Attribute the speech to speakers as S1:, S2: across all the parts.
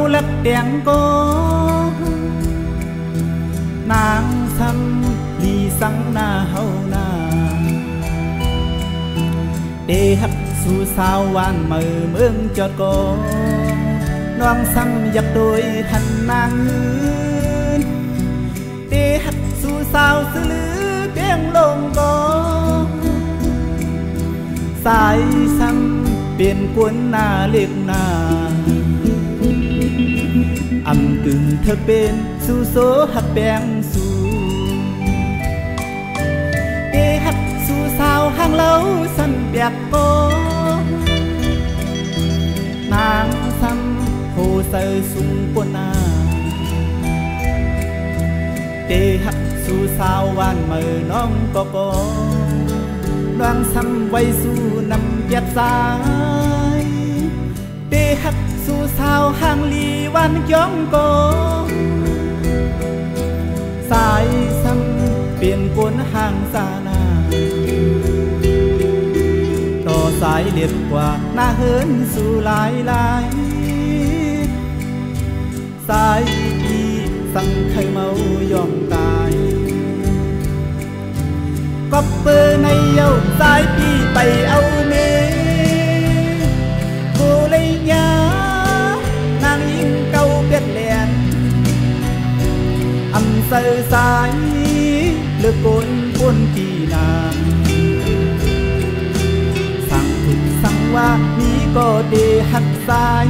S1: lắc đèn có nàng xăm đi sang na hậu na để hấp su sao hoàn mờ mương chọt có noang xăm giặc đôi hành nàng ngươn để hấp su sao sư lư tiếng lồng có sai xăm biển cuốn na liệt na âm cứng thơ bên su số hấp bèn su để hấp su sao hàng lâu sân đẹp cô nàng xăm hồ sơ sung quân à để hấp su sao hoàn mờ non có đoan xăm vây su nằm dẹp dài để hấp su sao hàng ly van chóng cô sai xăm biển cuốn hàng xa na to sai liệt quả na hơn su lái lái sai đi sang khơi màu dòng tài cọp bơ này yêu sai đi bay âu mê cô lấy nhá nàng yên câu biết liền âm sơ sai lừa côn cuốn kỳ nàng sang thục sang qua mi có để hắt sai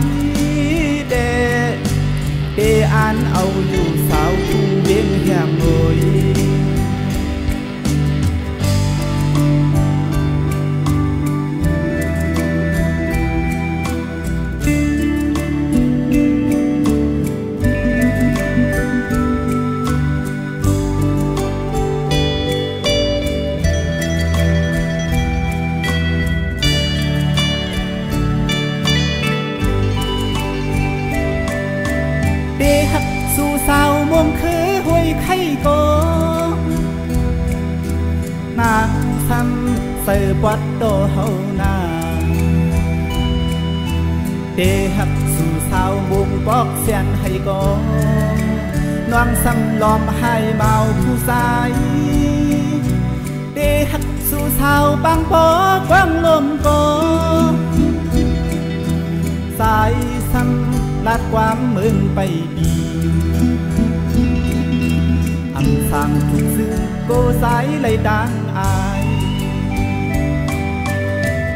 S1: để an âu dù sao chung biến hẻm ngồi sao muôn khứ hôi khay cô nàng xăm sờ quát đồ hậu na để hấp dù sao muôn bóc sen hay có noang xăm lòm hai màu thu sai để hấp dù sao băng bó quăng lồm cô sai xăm lát quám mương bay đi âm sang thục dương cô sái lấy đàn ai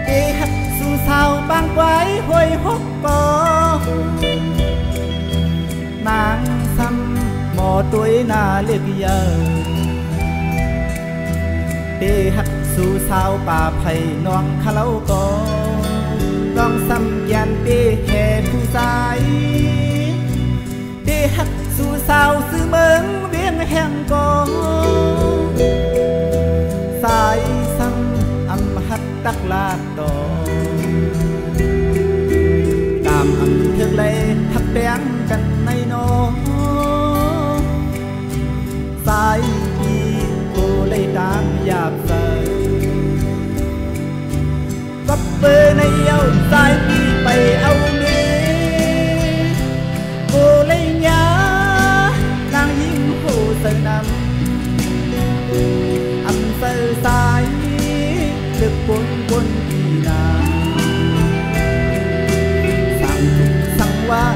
S1: để hấp su sao bang quái hồi hốc có nàng xăm mò tuổi na liệt giờ để hấp su sao bà thầy non khá lâu có long xăm dàn để hè thu sai để hấp su sao sư mớn biến hẹn có sai xăm âm hát tắc lạc đỏ làm âm thương lệ hấp bén cần nay nó sai đi cô lấy đám dạp giờ cắp bơ này yêu sai đi bày âu mê cô lấy nhá nàng yên hồ sơ nằm âm sơ sai được cuốn cuốn kỳ nàng sang thục sang qua